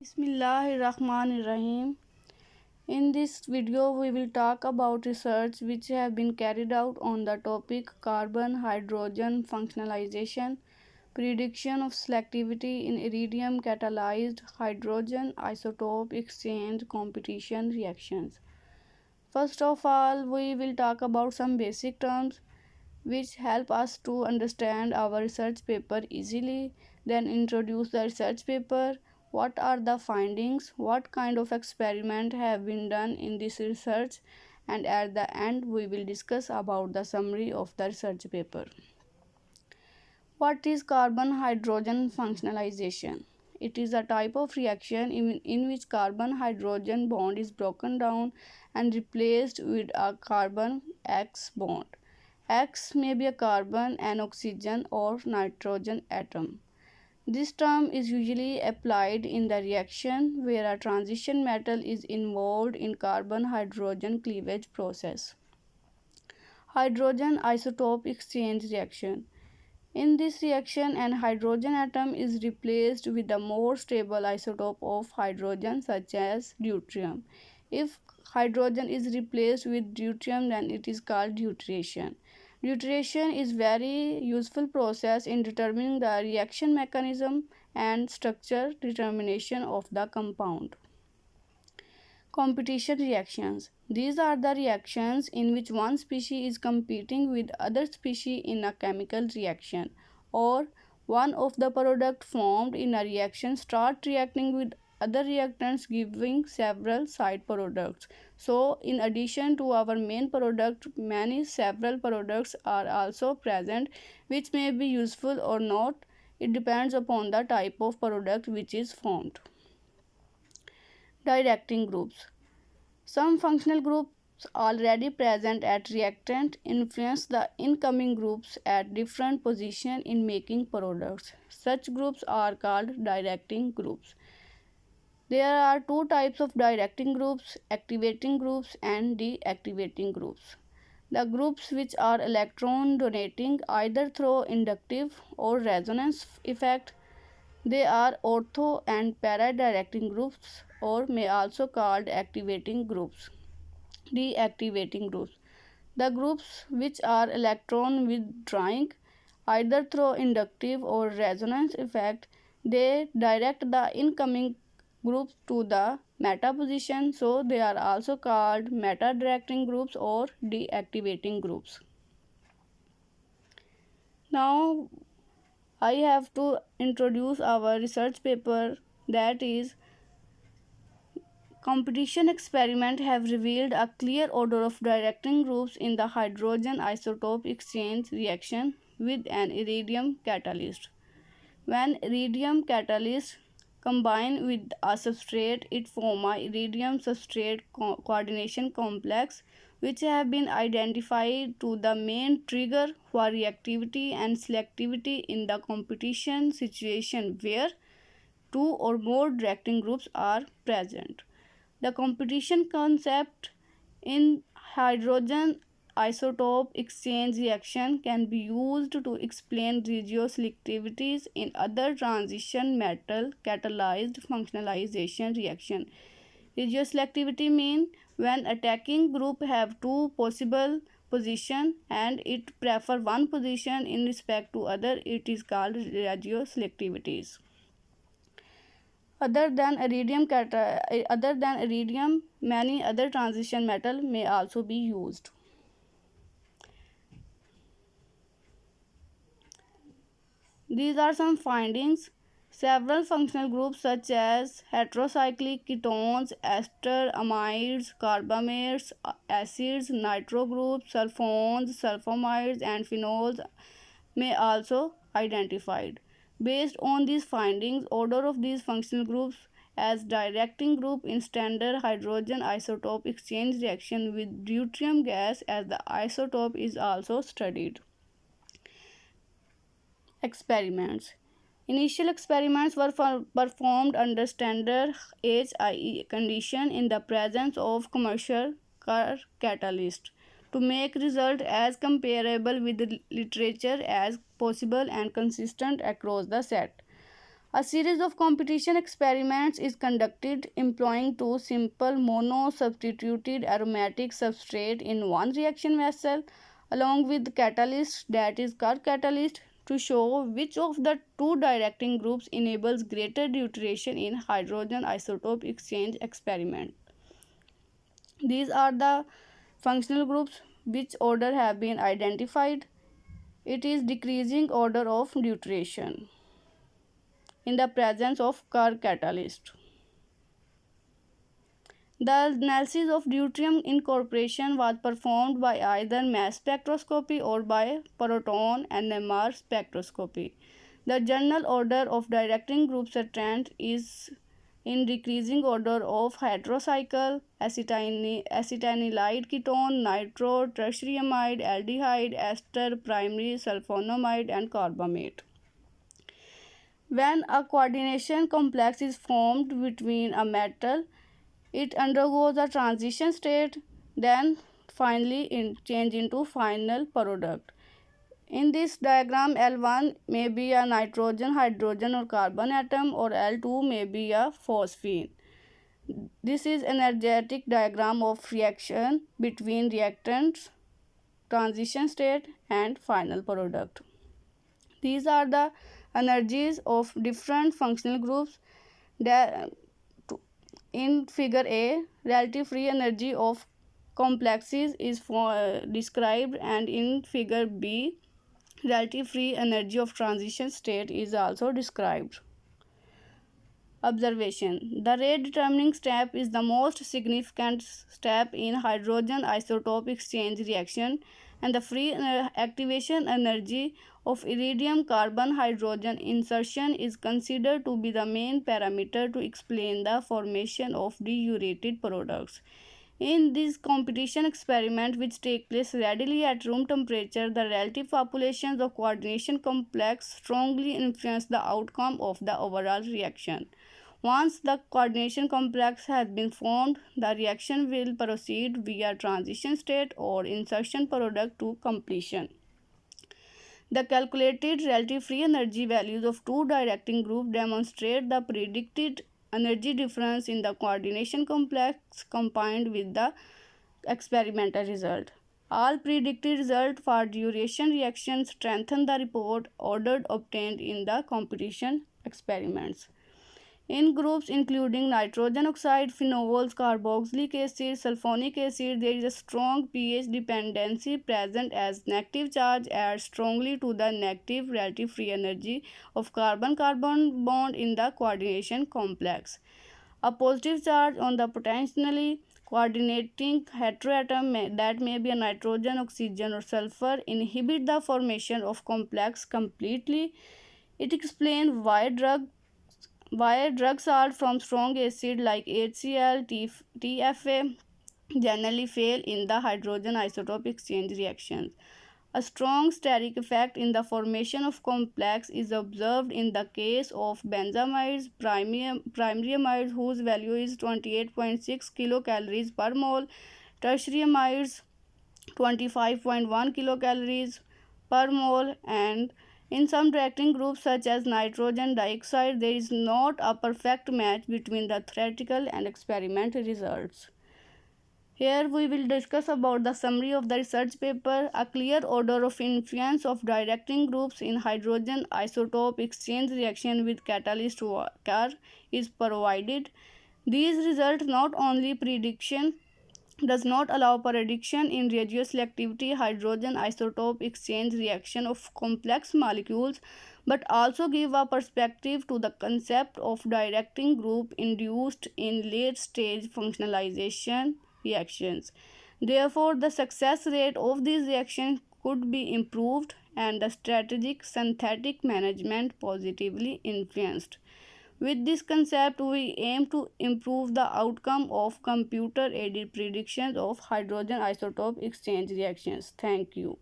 Bismillahirrahmanirrahim. In this video, we will talk about research which have been carried out on the topic carbon hydrogen functionalization, prediction of selectivity in iridium catalyzed hydrogen isotope exchange competition reactions. First of all, we will talk about some basic terms which help us to understand our research paper easily, then introduce the research paper, what are the findings, what kind of experiment have been done in this research, and at the end we will discuss about the summary of the research paper. What is carbon hydrogen functionalization? It is a type of reaction in which carbon hydrogen bond is broken down and replaced with a carbon X bond. X may be a carbon, an oxygen, or nitrogen atom. This term is usually applied in the reaction where a transition metal is involved in carbon hydrogen cleavage process. Hydrogen isotope exchange reaction. In this reaction, an hydrogen atom is replaced with a more stable isotope of hydrogen such as deuterium. If hydrogen is replaced with deuterium, then it is called deuteration. Deuteration is very useful process in determining the reaction mechanism and structure determination of the compound. Competition reactions. These are the reactions in which one species is competing with other species in a chemical reaction, or one of the product formed in a reaction start reacting with other reactants giving several side products. So in addition to our main product, many several products are also present which may be useful or not. It depends upon the type of product which is formed. Directing groups. Some functional groups already present at reactant influence the incoming groups at different positions in making products. Such groups are called directing groups. There are two types of directing groups, activating groups and deactivating groups. The groups which are electron donating either through inductive or resonance effect, they are ortho and para directing groups or may also called activating groups. Deactivating groups. The groups which are electron withdrawing either through inductive or resonance effect, they direct the incoming group to the meta position, so they are also called meta directing groups or deactivating groups. Now I have to introduce our research paper, that is competition experiments have revealed a clear order of directing groups in the hydrogen isotope exchange reaction with an iridium catalyst. When iridium catalyst combine with a substrate, it form a iridium substrate coordination complex which have been identified to the main trigger for reactivity and selectivity in the competition situation where two or more directing groups are present. The competition concept in hydrogen isotope exchange reaction can be used to explain regioselectivities in other transition metal catalyzed functionalization reaction. Regioselectivity means when attacking group have two possible position and it prefer one position in respect to other, it is called regioselectivities. Other than iridium, many other transition metal may also be used. These are some findings. Several functional groups such as heterocyclic ketones, ester amides, carbamates, acids, nitro groups, sulfones, sulfamides, and phenols may also identified. Based on these findings, order of these functional groups as directing group in standard hydrogen isotope exchange reaction with deuterium gas as the isotope is also studied. Experiments. Initial experiments were performed under standard HIE condition in the presence of commercial catalyst to make result as comparable with the literature as possible and consistent across the set. A series of competition experiments is conducted employing two simple mono-substituted aromatic substrate in one reaction vessel along with catalyst, that is Kerr catalyst, to show which of the two directing groups enables greater deuteration in hydrogen isotope exchange experiment. These are the functional groups which order have been identified. It is decreasing order of deuteration in the presence of Kerr catalyst. The analysis of deuterium incorporation was performed by either mass spectroscopy or by proton NMR spectroscopy. The general order of directing group strength is in decreasing order of heterocycle, acetanilide ketone, nitro, tertiaryamide, aldehyde, ester, primary, sulfonamide, and carbamate. When a coordination complex is formed between a metal, it undergoes a transition state, then finally change into final product. In this diagram, L1 may be a nitrogen, hydrogen or carbon atom, or L2 may be a phosphine. This is energetic diagram of reaction between reactants, transition state and final product. These are the energies of different functional groups. In figure A, relative free energy of complexes is described, and in figure B, relative free energy of transition state is also described. Observation: the rate determining step is the most significant step in hydrogen isotope exchange reaction, and the free activation energy of iridium carbon hydrogen insertion is considered to be the main parameter to explain the formation of deuterated products. In this competition experiment, which take place readily at room temperature, the relative populations of coordination complex strongly influence the outcome of the overall reaction. Once the coordination complex has been formed, the reaction will proceed via transition state or insertion product to completion. The calculated relative free energy values of two directing groups demonstrate the predicted energy difference in the coordination complex combined with the experimental result. All predicted results for duration reactions strengthen the report ordered obtained in the competition experiments. In groups including nitrogen oxide, phenols, carboxylic acid, sulfonic acid, there is a strong pH dependency present as negative charge adds strongly to the negative relative free energy of carbon-carbon bond in the coordination complex. A positive charge on the potentially coordinating heteroatom that may be a nitrogen, oxygen or sulfur inhibit the formation of complex completely. It explains why drugs are from strong acid like HCl, TFA generally fail in the hydrogen isotope exchange reactions. A strong steric effect in the formation of complex is observed in the case of benzamides, primary amides whose value is 28.6 kilocalories per mole, tertiary amides 25.1 kilocalories per mole, and in some reacting groups such as nitrogen dioxide, there is not a perfect match between the theoretical and experimental results. Here we will discuss about the summary of the research paper. A clear order of influence of directing groups in hydrogen isotope exchange reaction with catalyst Kerr is provided. These results not only prediction does not allow prediction in radioselectivity hydrogen isotope exchange reaction of complex molecules, but also give a perspective to the concept of directing group induced in late stage functionalization reactions. Therefore, the success rate of these reactions could be improved and the strategic synthetic management positively influenced. With this concept, we aim to improve the outcome of computer-aided predictions of hydrogen isotope exchange reactions. Thank you.